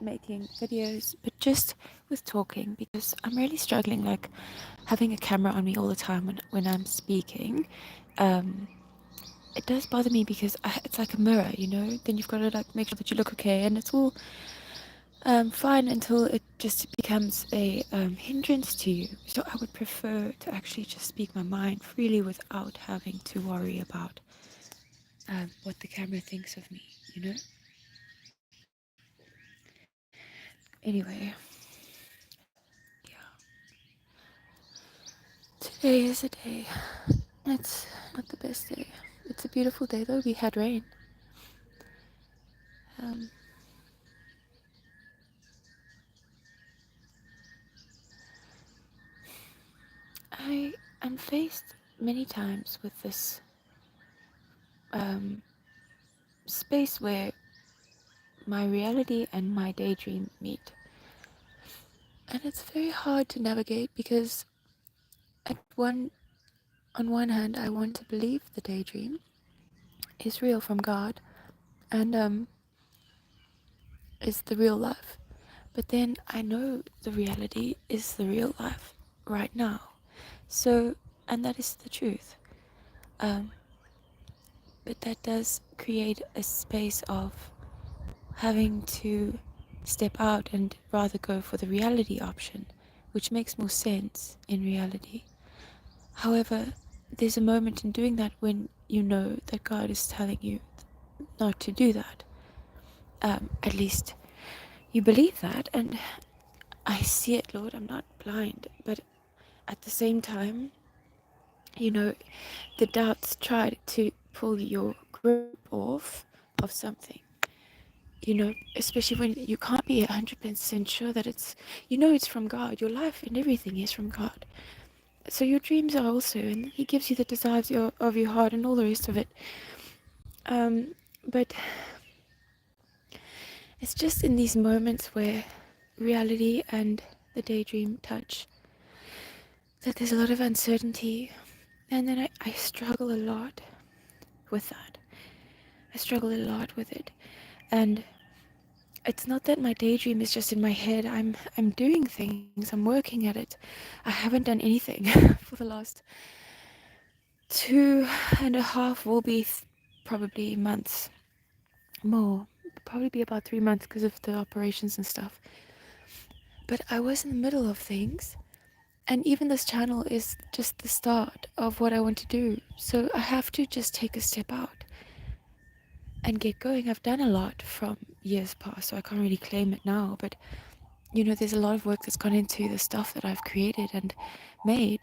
making videos, but just with talking, because I'm really struggling, like having a camera on me all the time when I'm speaking. Um, it does bother me because it's like a mirror, you know. Then you've got to like make sure that you look okay, and it's all fine until it just becomes a hindrance to you. So I would prefer to actually just speak my mind freely without having to worry about what the camera thinks of me, you know? Anyway, yeah. Today is a day. It's not the best day. It's a beautiful day though. We had rain. Um, I am faced many times with this um, space where my reality and my daydream meet. And it's very hard to navigate because on one hand I want to believe the daydream is real from God and is the real life. But then I know the reality is the real life right now. So, and that is the truth. Um, but that does create a space of having to step out and rather go for the reality option, which makes more sense in reality. However, there's a moment in doing that when you know that God is telling you not to do that. At least you believe that, and I see it, Lord. I'm not blind, but at the same time, you know, the doubts try to pull your grip off of something. You know, especially when you can't be 100% sure that it's, you know, it's from God. Your life and everything is from God. So your dreams are also, and He gives you the desires of your heart and all the rest of it. But it's just in these moments where reality and the daydream touch that there's a lot of uncertainty. And then I struggle a lot with that. I struggle a lot with it. And it's not that my daydream is just in my head. I'm doing things. I'm working at it. I haven't done anything for the last 2.5 will be probably months more. Probably be about 3 months because of the operations and stuff. But I was in the middle of things. And even this channel is just the start of what I want to do. So I have to just take a step out and get going. I've done a lot from years past, so I can't really claim it now. But, you know, there's a lot of work that's gone into the stuff that I've created and made.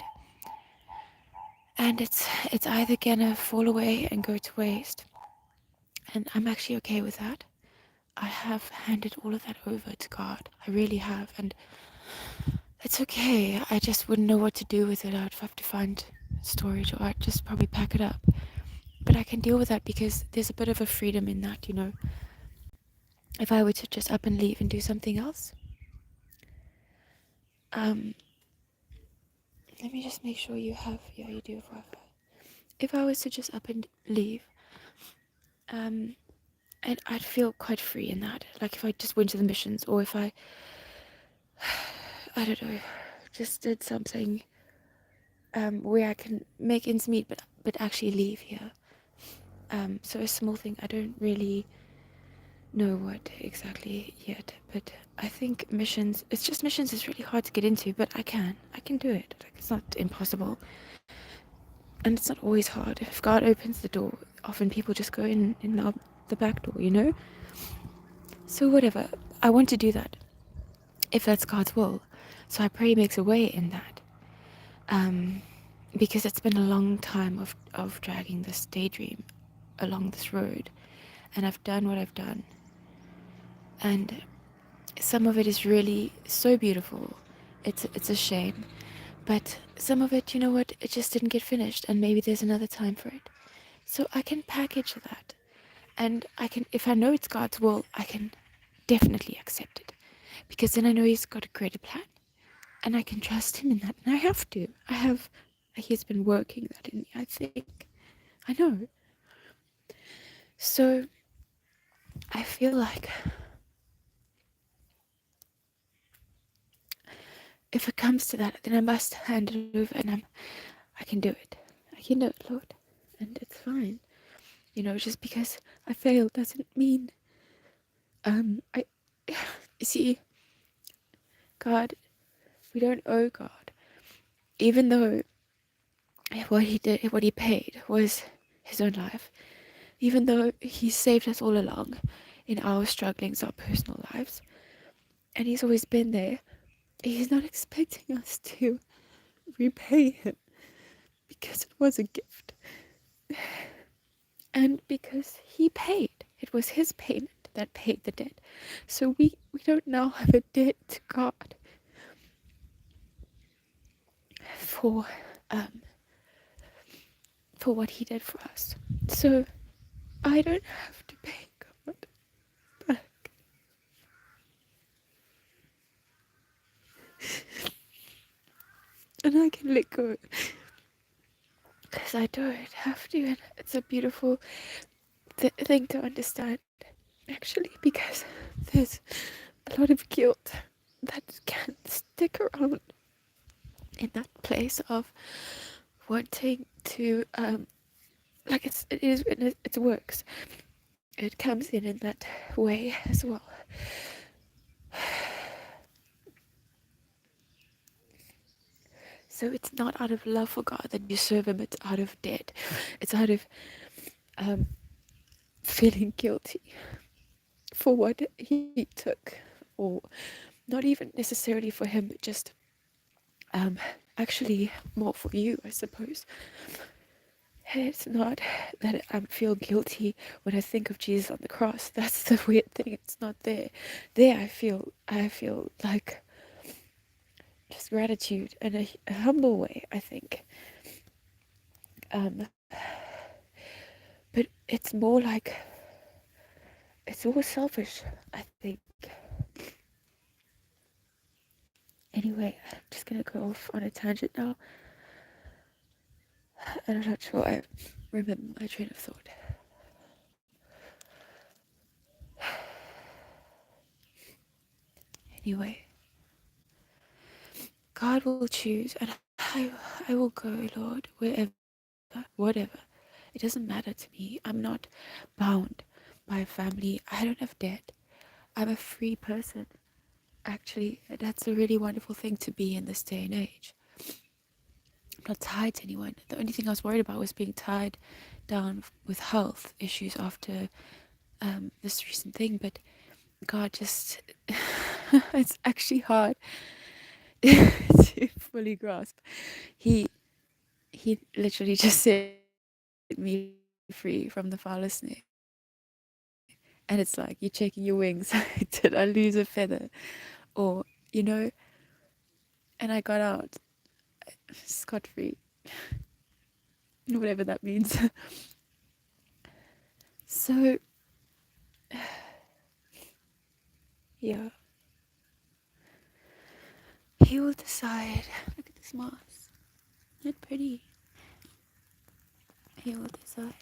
And it's either gonna fall away and go to waste. And I'm actually okay with that. I have handed all of that over to God. I really have. And it's okay. I just wouldn't know what to do with it. I'd have to find storage, or I'd just probably pack it up. But I can deal with that because there's a bit of a freedom in that, you know. If I were to just up and leave and do something else, um, let me just make sure you have, yeah, you do have Wi-Fi. If I was to just up and leave, um, I'd feel quite free in that. Like if I just went to the missions, or if I don't know, just did something where I can make ends meet, but actually leave here. So a small thing. I don't really know what exactly yet, but I think missions. It's just missions is really hard to get into, but I can do it. Like it's not impossible, and it's not always hard. If God opens the door, often people just go in the back door, you know. So whatever, I want to do that if that's God's will. So I pray He makes a way in that. Because it's been a long time of dragging this daydream along this road, and I've done what I've done, and some of it is really so beautiful. It's a shame, but some of it, you know what, it just didn't get finished, and maybe there's another time for it. So I can package that, and I can, if I know it's God's will, I can definitely accept it, because then I know He's got a greater plan, and I can trust Him in that, and I have to. He's been working that in me, I think. I know. So I feel like if it comes to that, then I must hand it over, and I can do it. I can do it, Lord, and it's fine. Just because I failed doesn't mean I you see, God, we don't owe God, even though what he did, what he paid was his own life, even though he saved us all along in our strugglings, our personal lives, and he's always been there. He's not expecting us to repay him because it was a gift and because he paid. It was his payment that paid the debt. So we don't now have a debt to God for um for what he did for us. So I don't have to pay God back. And I can let go because I don't have to. And it's a beautiful thing to understand, actually, because there's a lot of guilt that can stick around in that place of wanting to like it works. It comes in that way as well. So it's not out of love for God that you serve him, it's out of debt. It's out of um feeling guilty for what he took, or not even necessarily for him, but just um actually more for you, I suppose. And it's not that I feel guilty when I think of Jesus on the cross. That's the weird thing. It's not there. There I feel like just gratitude in a humble way, I think. Um, but it's more like it's all selfish, I think. Anyway, I'm just gonna go off on a tangent now, and I'm not sure I remember my train of thought. Anyway, God will choose, and I will go, Lord, wherever, whatever. It doesn't matter to me. I'm not bound by a family. I don't have debt. I'm a free person. Actually, that's a really wonderful thing to be in this day and age. I'm not tied to anyone. The only thing I was worried about was being tied down with health issues after this recent thing. But God just, it's actually hard to fully grasp. He he literally just set me free from the foulest snare. And it's like, you're checking your wings. Did I lose a feather? Or, and I got out scot-free, whatever that means. So, yeah, he will decide. Look at this moss. Isn't it pretty? He will decide.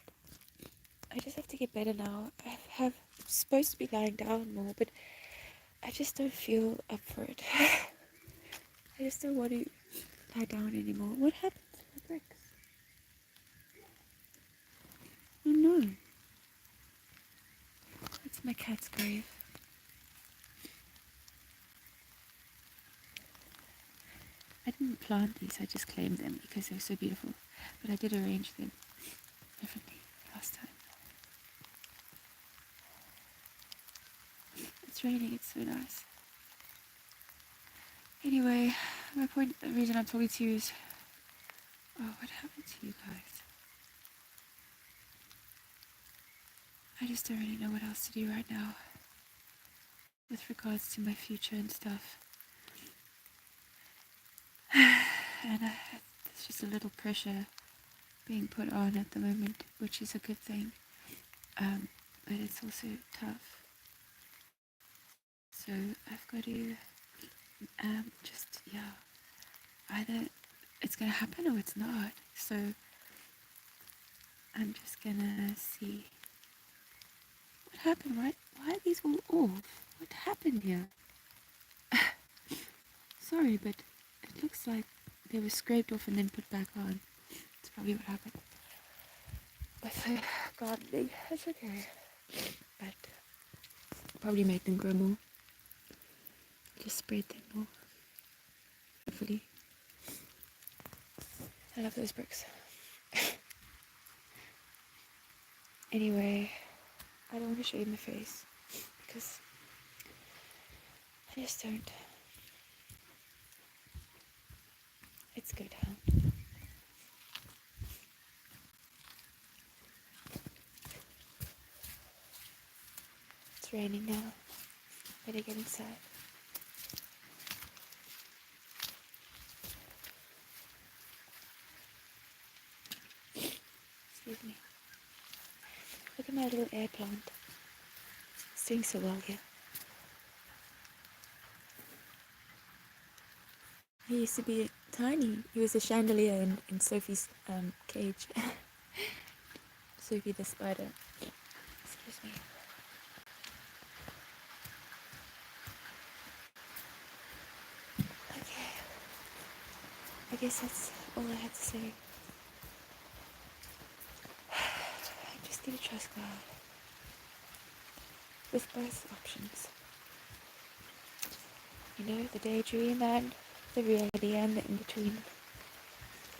I just have to get better now. I'm supposed to be lying down more, but I just don't feel up for it. I just don't want to lie down anymore. What happened to the bricks? Oh no. It's my cat's grave. I didn't plant these, I just claimed them because they were so beautiful. But I did arrange them differently last time. It's raining, it's so nice. Anyway, the reason I'm talking to you is, oh, what happened to you guys? I just don't really know what else to do right now with regards to my future and stuff. And there's just a little pressure being put on at the moment, which is a good thing. But it's also tough. So I've got to either it's gonna happen or it's not. So I'm just gonna see what happened. Why are these all off? What happened here? Sorry, but It looks like they were scraped off and then put back on. That's probably what happened. With the gardening, it's okay. But probably make them grow more. Just spread them more. Hopefully. I love those bricks. Anyway, I don't want to show you my face because I just don't. It's good, huh? It's raining now. Better get inside. Excuse me. Look at my little air plant. It's doing so well here. He used to be tiny. He was a chandelier in Sophie's cage. Sophie the spider. Excuse me. Okay. I guess that's all I had to say. I'm just gonna trust God with both options. You know, the daydream and the reality and the in-between.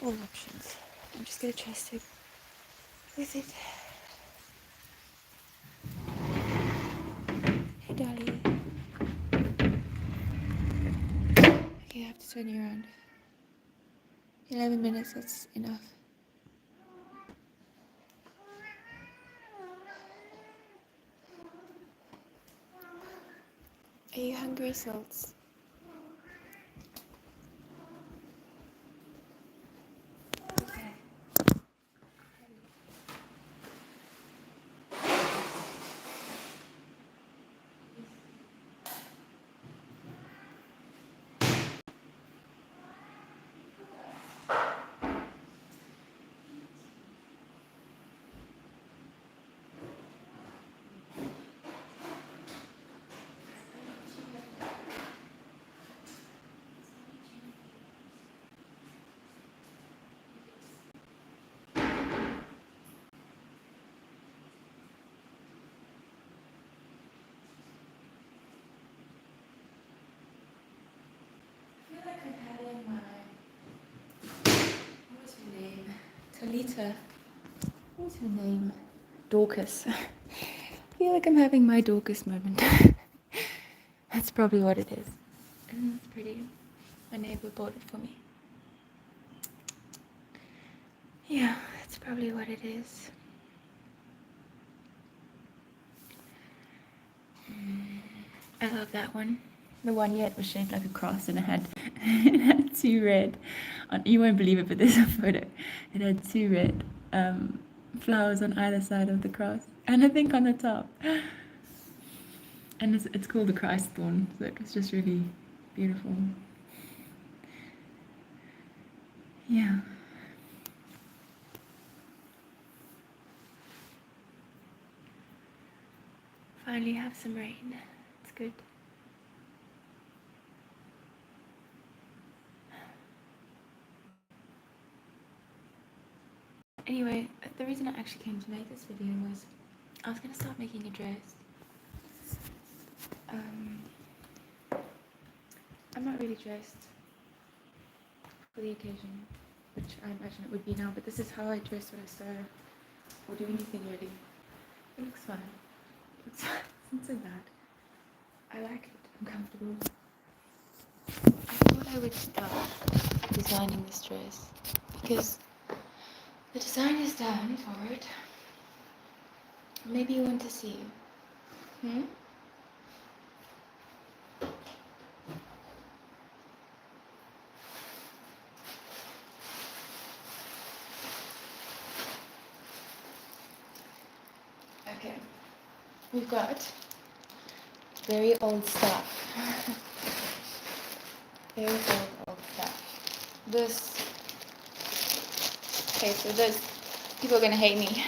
All options. I'm just gonna trust Him with it. Hey, darling. Okay, I have to turn you around. 11 minutes, that's enough. Are you hungry, Salts? Okay. I feel like I'm having what was her name? Talita. What was her name? Dorcas. I feel like I'm having my Dorcas moment. That's probably what it is. It's pretty. My neighbor bought it for me. Yeah, that's probably what it is. I love that one. The one yet was shaped like a cross and it had two red. You won't believe it, but there's a photo. It had two red flowers on either side of the cross, and I think on the top. And it's called the Christ thorn, so it was just really beautiful. Yeah. Finally have some rain. It's good. Anyway, the reason I actually came to make this video was I was going to start making a dress. I'm not really dressed for the occasion, which I imagine it would be now, but this is how I dress when I sew or do anything really. It looks fun. It's not so bad. I like it. I'm comfortable. I thought I would start designing this dress because the design is done for it. Maybe you want to see. Okay. We've got very old stuff. Very old stuff. This. Okay, so this. People are gonna hate me.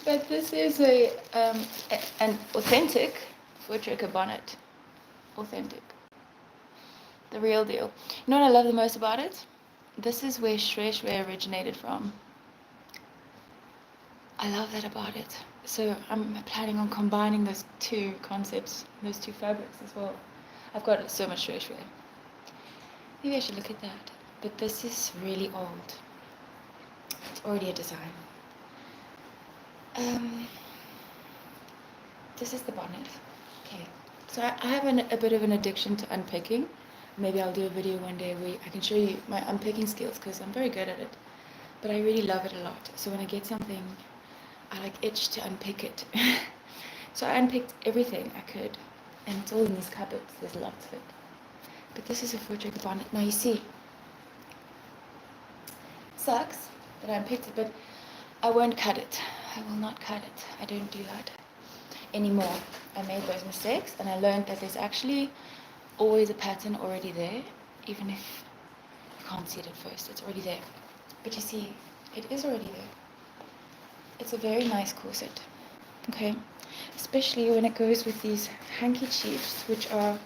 But this is an authentic foot bonnet. Authentic. The real deal. You know what I love the most about it? This is where shwe shwe originated from. I love that about it. So I'm planning on combining those two concepts, those two fabrics as well. I've got so much shwe shwe. Maybe I should look at that. But this is really old. It's already a design. This is the bonnet. Okay. So I have a bit of an addiction to unpicking. Maybe I'll do a video one day where I can show you my unpicking skills because I'm very good at it. But I really love it a lot. So when I get something, I like itch to unpick it. So I unpicked everything I could. And it's all in these cupboards. There's lots of it. But this is a 4-trigger bonnet. Now you see, sucks that I unpicked it, but I won't cut it. I will not cut it. I don't do that anymore. I made those mistakes and I learned that there's actually always a pattern already there, even if you can't see it at first. It's already there. But you see, it is already there. It's a very nice corset, okay? Especially when it goes with these handkerchiefs, which are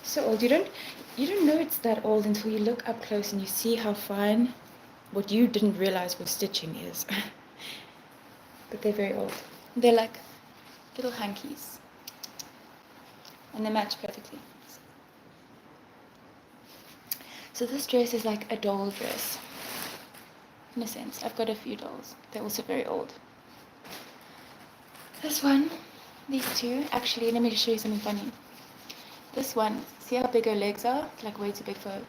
so old. You don't know it's that old until you look up close and you see how fine what you didn't realize what stitching is. But they're very old. They're like little hankies. And they match perfectly. So this dress is like a doll dress. In a sense, I've got a few dolls. They're also very old. This one, these two, actually, let me just show you something funny. This one, see how big her legs are? It's like way too big for her.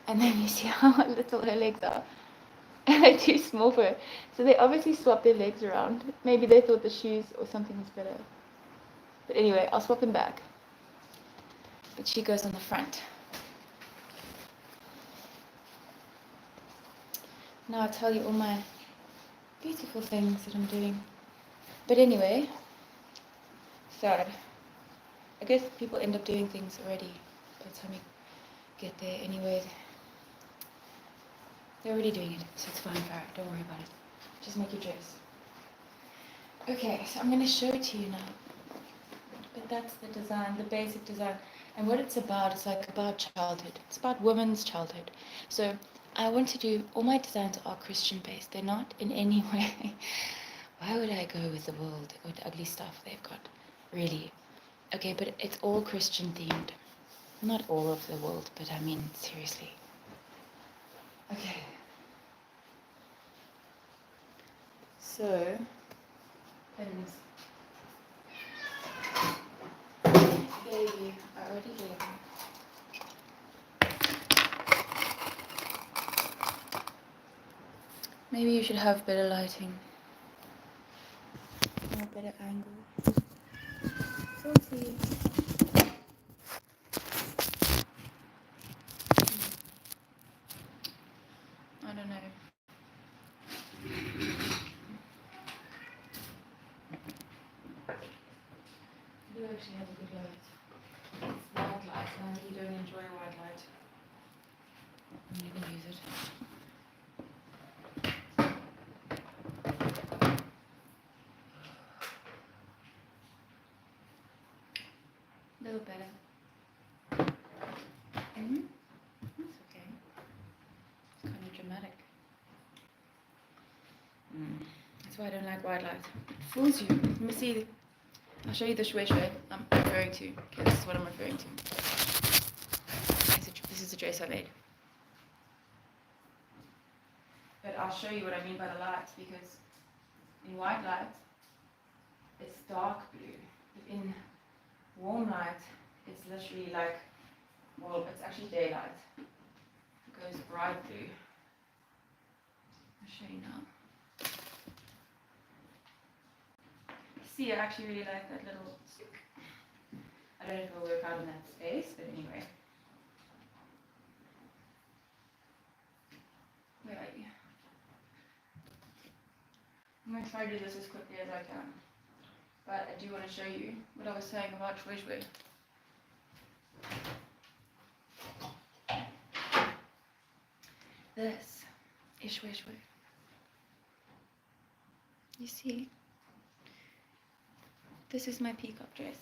And then you see how little her legs are. And they're too small for her. So they obviously swapped their legs around. Maybe they thought the shoes or something was better. But anyway, I'll swap them back. But she goes on the front. Now I'll tell you all my beautiful things that I'm doing. But anyway, so I guess people end up doing things already by the time you get there anyway. They're already doing it, so it's fine, Farah. Don't worry about it. Just make your dress. Okay, so I'm going to show it to you now. But that's the design, the basic design. And what it's about is like about childhood. It's about women's childhood. So I want to do, all my designs are Christian based. They're not in any way. Why would I go with the world or the ugly stuff they've got? Really. Okay, but it's all Christian themed. Not all of the world, but I mean, seriously. Okay. So, pins. Gave you. I already gave you. Maybe you should have better lighting. Or a better angle. Salty. I don't know. You actually have a good light. It's white light, and you don't enjoy white light. You can use it. A little better. That's okay. It's kind of dramatic. That's why I don't like white light. It fools you. Let me see. I'll show you the shwe shwe I'm referring to. Okay, this is what I'm referring to. This is the dress I made. But I'll show you what I mean by the light, because in white light, it's dark blue. But in warm light, it's literally like, well, it's actually daylight. It goes bright blue. I'll show you now. See, I actually really like that little stick. I don't know if it'll work out in that space, but anyway. Where are you? I'm going to try to do this as quickly as I can. But I do want to show you what I was saying about shwe shwe. This is shwe shwe. You see? This is my peacock dress.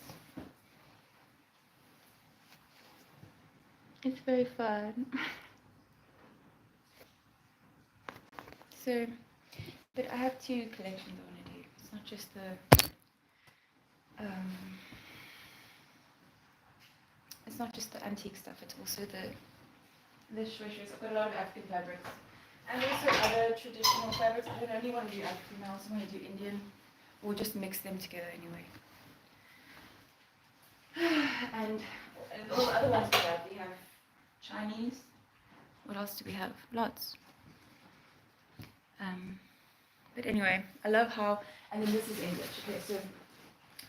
It's very fun. So, but I have two collections I want to do. It's not just um, it's not just the antique stuff. It's also the shwishers. I've got a lot of African fabrics, and also other traditional fabrics. I don't only want to do African. I also want to do Indian, or just mix them together anyway. And all the other ones we have Chinese. What else do we have? Lots. But anyway, I love how, and then this is English. Okay, so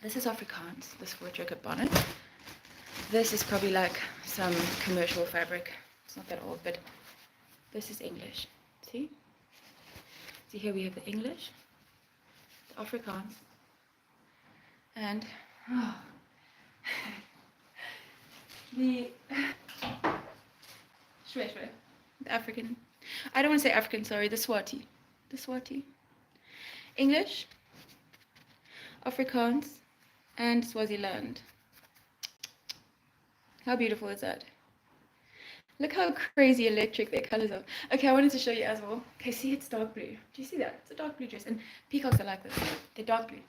this is Afrikaans, this for a jacket bonnet. This is probably like some commercial fabric. It's not that old, but this is English. See? See here we have the English, the Afrikaans, and the Shweshwe, the African. I don't want to say African, sorry, the Swati. The Swati. English, Afrikaans, and Swaziland. How beautiful is that? Look how crazy electric their colors are. Okay, I wanted to show you as well. Okay, see, it's dark blue. Do you see that? It's a dark blue dress. And peacocks are like this. They're dark blue.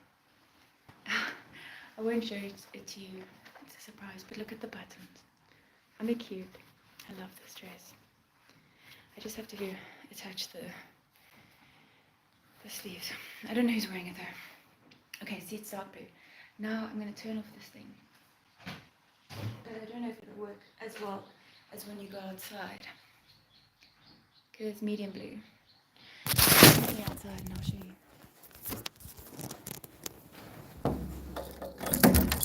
I won't show it to you. It's a surprise. But look at the buttons. Aren't they cute? I love this dress. I just have to attach the sleeves. I don't know who's wearing it though. Okay, see, it's dark blue. Now I'm going to turn off this thing. But I don't know if it'll work as well as when you go outside. Okay, it's medium blue. Let me outside and I'll show you.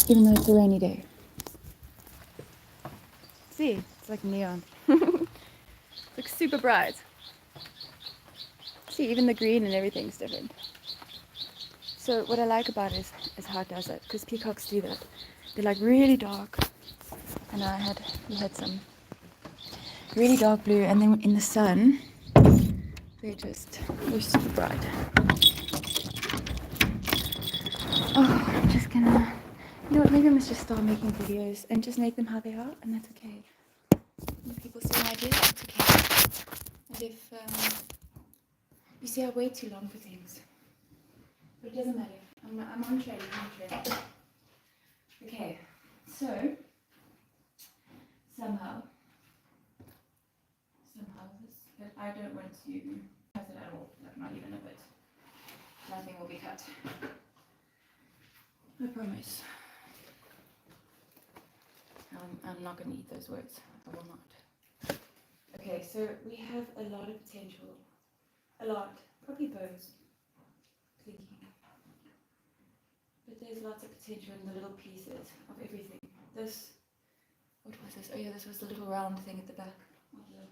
Even though it's a rainy day. See, it's like neon. Looks super bright. See, even the green and everything's different. So what I like about it is how it does it, because peacocks do that. They're like really dark, and we had some really dark blue, and then in the sun, they're super bright. Oh, I'm just gonna, you know what, maybe I must just start making videos and just make them how they are, and that's okay. When people see my ideas, that's okay. And if, you see, I wait too long for things. But it doesn't matter. I'm on training. Okay, so somehow this, but I don't want to cut it at all. Like not even a bit. Nothing will be cut. I promise. I'm not going to eat those words. I will not. Okay, so we have a lot of potential. A lot. Probably bows. Thinking. But there's lots of potential in the little pieces of everything. This, what was this? Oh yeah, this was the little round thing at the back of the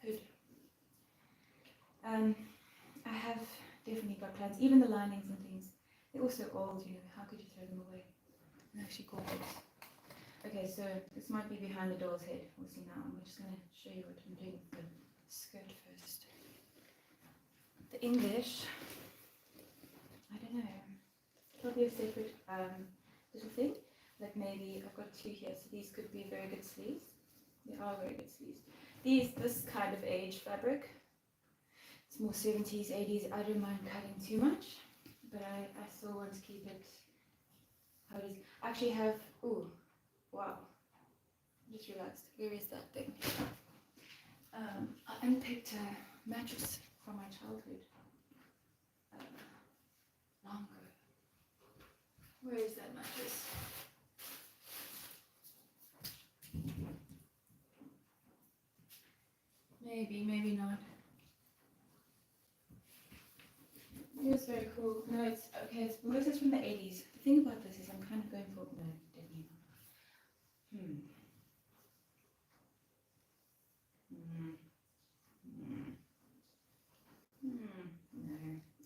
hood. I have definitely got plans. Even the linings and things, they're also old, you know, how could you throw them away? They're actually gorgeous. Okay, so this might be behind the doll's head. We'll see now. I'm just going to show you what I'm doing with the skirt first. The English, I don't know. Probably a separate little thing. Like maybe I've got two here, so these could be very good sleeves. They are very good sleeves. This kind of age fabric, it's more 70s, 80s. I don't mind cutting too much, but I still want to keep it how it is. I actually have, oh, wow. Just realized, where is that thing? I unpicked a mattress from my childhood. Long ago. Where is that mattress? Maybe not. It was very cool. No, it's okay. This is from the 80s. The thing about this is I'm kind of going for no, definitely not. No,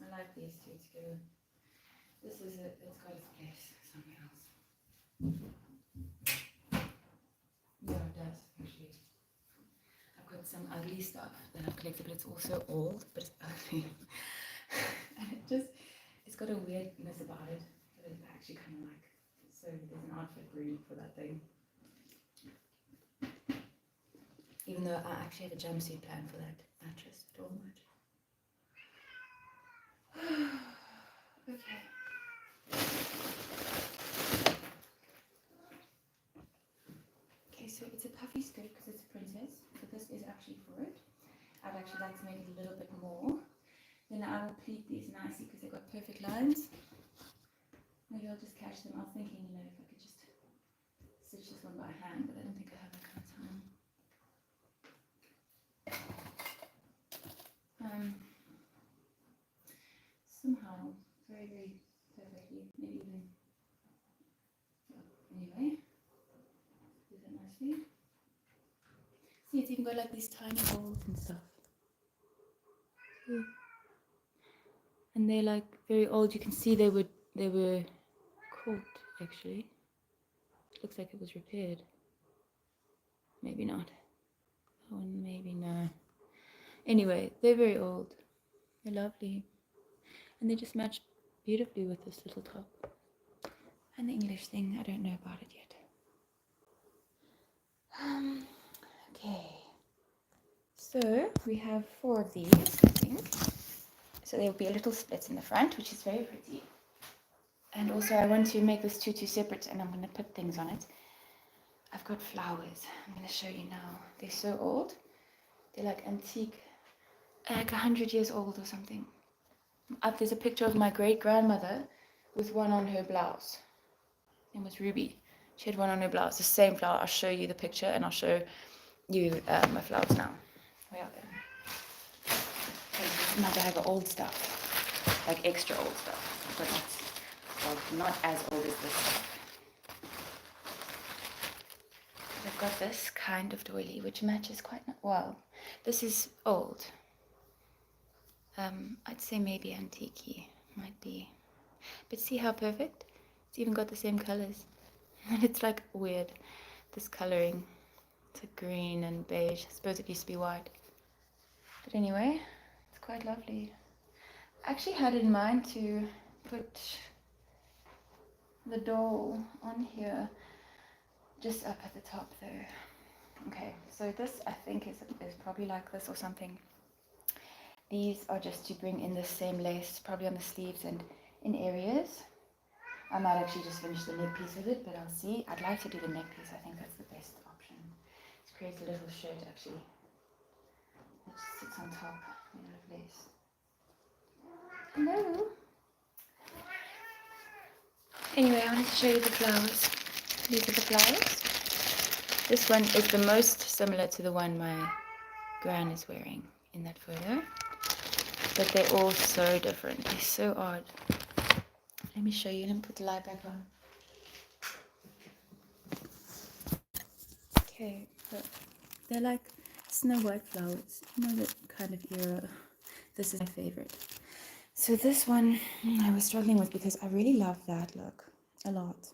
I like these two together. This is it. It's got its place somewhere else. Yeah, it does actually. I've got some ugly stuff that I've collected, but it's also old, but it's ugly. And it's got a weirdness about it that I actually kind of like. So there's an outfit brewed for that thing. even though I actually have a jumpsuit plan for that mattress. But all much. Okay. Okay, so it's a puffy skirt because it's a princess, but this is actually for it. I'd actually like to make it a little bit more. Then I will pleat these nicely because they've got perfect lines. Maybe I'll just catch them. I was thinking, if I could just stitch this one by hand, but I don't think I have that kind of time. Somehow, very, very perfectly, maybe even, anyway, do that nicely. See, it's even got like these tiny holes and stuff. And they're like very old. You can see they were caught actually. Looks like it was repaired. Maybe not. Oh, maybe no. Anyway, they're very old. They're lovely. And they just match beautifully with this little top. And the English thing, I don't know about it yet. Okay. So we have 4 of these, I think. So there will be a little split in the front, which is very pretty. And also I want to make this tutu separate, and I'm going to put things on it. I've got flowers. I'm going to show you now. They're so old. They're like antique, like 100 years old or something. There's a picture of my great-grandmother with one on her blouse. Her name was Ruby. She had one on her blouse, the same flower. I'll show you the picture, and I'll show you my flowers now. Where are they? Okay, now I have old stuff, like extra old stuff, but not as old as this stuff. I've got this kind of doily, which matches quite well. This is old. I'd say maybe antique-y, might be. But see how perfect? It's even got the same colors. And it's like weird, this coloring. It's like green and beige. I suppose it used to be white. But anyway, it's quite lovely. I actually had in mind to put the doll on here, just up at the top there. Okay, so this I think is probably like this or something. These are just to bring in the same lace, probably on the sleeves and in areas. I might actually just finish the neck piece with it, but I'll see. I'd like to do the neck piece. I think that's the best option. Let's create a little shirt actually. It just sits on top, made out of lace. Hello. Anyway, I wanted to show you the flowers. These are the flowers. This one is the most similar to the one my gran is wearing in that photo. But they're all so different. They're so odd. Let me show you. Let me put the light back on. Okay, look. They're like Snow White flowers. You know that kind of era. This is my favorite. So this one I was struggling with because I really love that look a lot.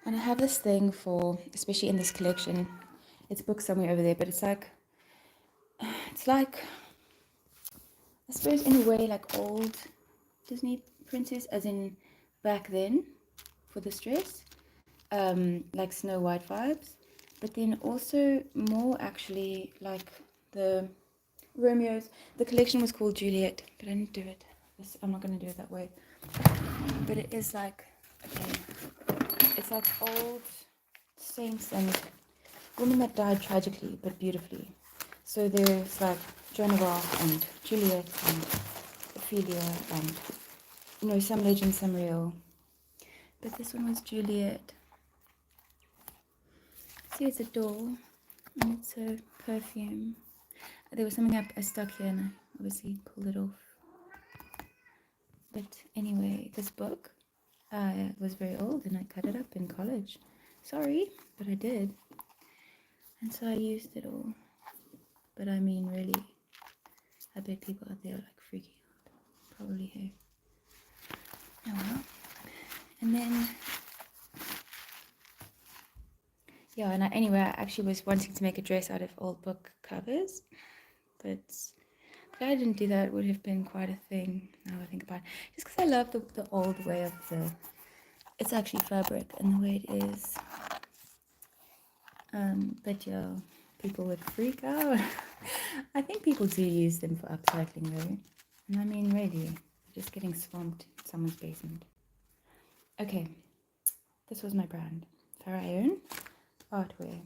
And I have this thing for, especially in this collection, it's booked somewhere over there, but it's like, I suppose in a way like old Disney princess, as in back then for this dress, like Snow White vibes, but then also more actually like the Romeo's. The collection was called Juliet, but I didn't do it. I'm not going to do it that way. But it is like, okay, it's like old saints and women that died tragically but beautifully. So there's like Joan of Arc and Juliet and Ophelia and, some legend, some real. But this one was Juliet. See, it's a doll and it's a perfume. There was something I stuck here and I obviously pulled it off. But anyway, this book was very old and I cut it up in college. Sorry, but I did. And so I used it all. But I mean, really, I bet people out there are like freaking out. Probably here. Oh well. And then, yeah, and anyway, I actually was wanting to make a dress out of old book covers. But if I didn't do that, it would have been quite a thing, now I think about it. Just because I love the old way of it's actually fabric and the way it is. But yeah, people would freak out. I think people do use them for upcycling though. And I mean, really, just getting swamped in someone's basement. Okay, this was my brand. Pharaon Artwear.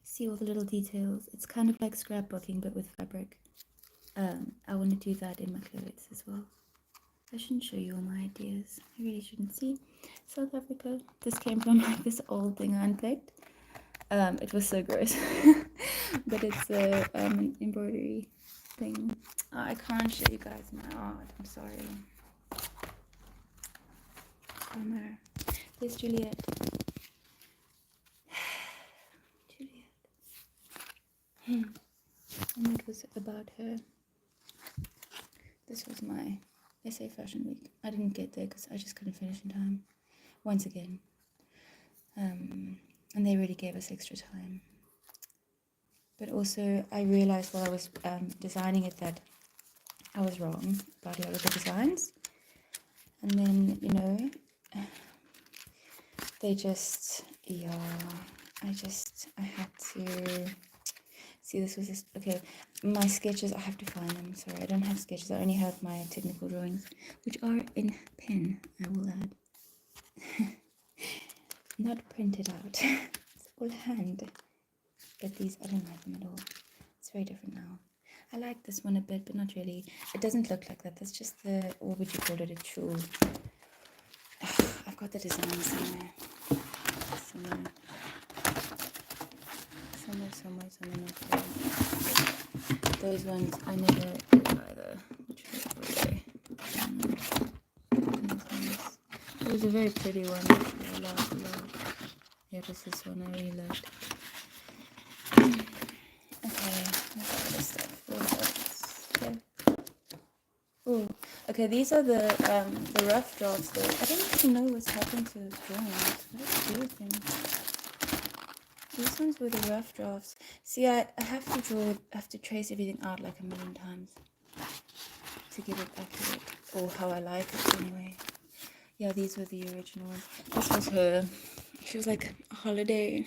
See all the little details. It's kind of like scrapbooking but with fabric. I want to do that in my clothes as well. I shouldn't show you all my ideas. I really shouldn't. See, South Africa. This came from like this old thing I unpicked. It was so gross, but it's a embroidery thing. I can't show you guys my art. I'm sorry. Bummer. There's Juliet. Juliet. And it was about her. This was my SA Fashion Week. I didn't get there because I just couldn't finish in time. Once again. And they really gave us extra time. But also, I realized while I was designing it that I was wrong about a lot of the designs. And then, you know, they just, yeah, I had to, see, this was just, okay, my sketches, I have to find them. Sorry, I don't have sketches. I only have my technical drawings, which are in pen, I will add. Not printed out. It's all hand. But these, I don't like them at all. It's very different now. I like this one a bit, but not really. It doesn't look like that. That's just the, what would you call it, a tool. I've got the design somewhere. Somewhere. Not there. Those ones I never did either. Which were they? It was a very pretty one. I love. Yeah, just this one I really liked. Okay, what's all this stuff? Okay. Oh, okay. These are the rough drafts. Though I don't even know what's happened to those drawings. What do you think? These ones were the rough drafts. See, I have to draw. I have to trace everything out like a million times to get it accurate, or how I like it anyway. Yeah, these were the original ones. This was her. She was like a holiday.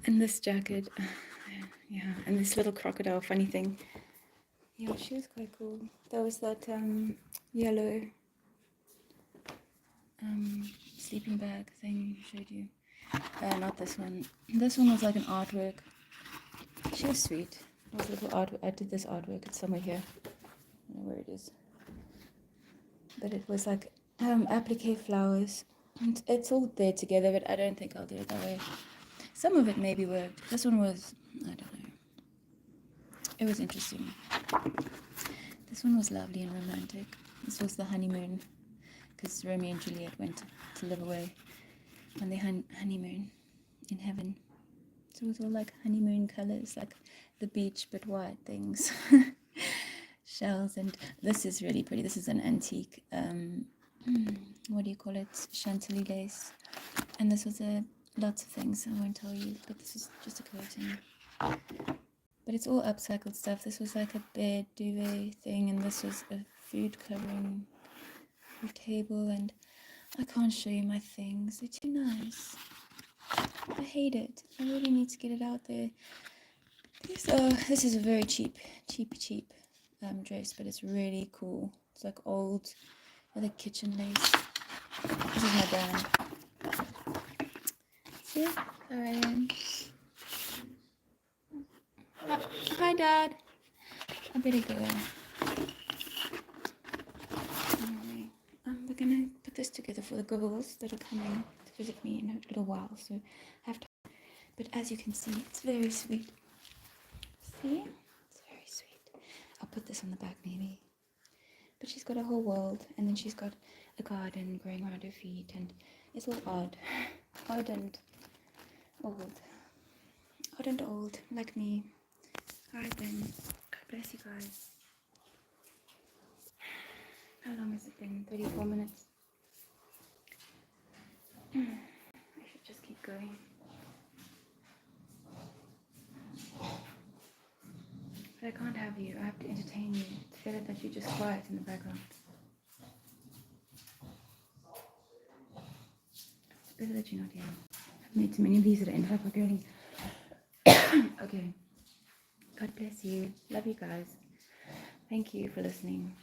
And this jacket. Yeah, and this little crocodile funny thing. Yeah, she was quite cool. There was that yellow sleeping bag thing I showed you. Not this one. This one was like an artwork. She was sweet. It was a little artwork. I did this artwork. It's somewhere here. I don't know where it is. But it was like applique flowers. And it's all there together, but I don't think I'll do it that way. Some of it maybe worked. This one was, I don't know. It was interesting. This one was lovely and romantic. This was the honeymoon, because Romeo and Juliet went to live away on their honeymoon in heaven. So it was all like honeymoon colors, like the beach but white things. Shells. And this is really pretty. This is an antique, what do you call it? Chantilly lace. And this was lots of things. I won't tell you, but this is just a curtain. But it's all upcycled stuff. This was like a bed duvet thing, and this was a food covering table. And I can't show you my things. They're too nice. I hate it. I really need to get it out there. This is a very cheap dress, but it's really cool. It's like old, with a kitchen lace. This is my brand. See? There I am. Hi, Dad. I better go. Anyway, we're gonna put this together for the girls that are coming to visit me in a little while, so I have to. But as you can see, it's very sweet. See? It's very sweet. I'll put this on the back maybe. But she's got a whole world, and then she's got a garden growing around her feet, and it's all odd. Odd and old. Odd and old, like me. Alright then. God bless you guys. How long has it been? 34 minutes. I should just keep going. But I can't have you. I have to entertain you. It's better that you're just quiet in the background. It's better that you're not here. I've made too many of these that I ended up regretting. Okay. God bless you. Love you guys. Thank you for listening.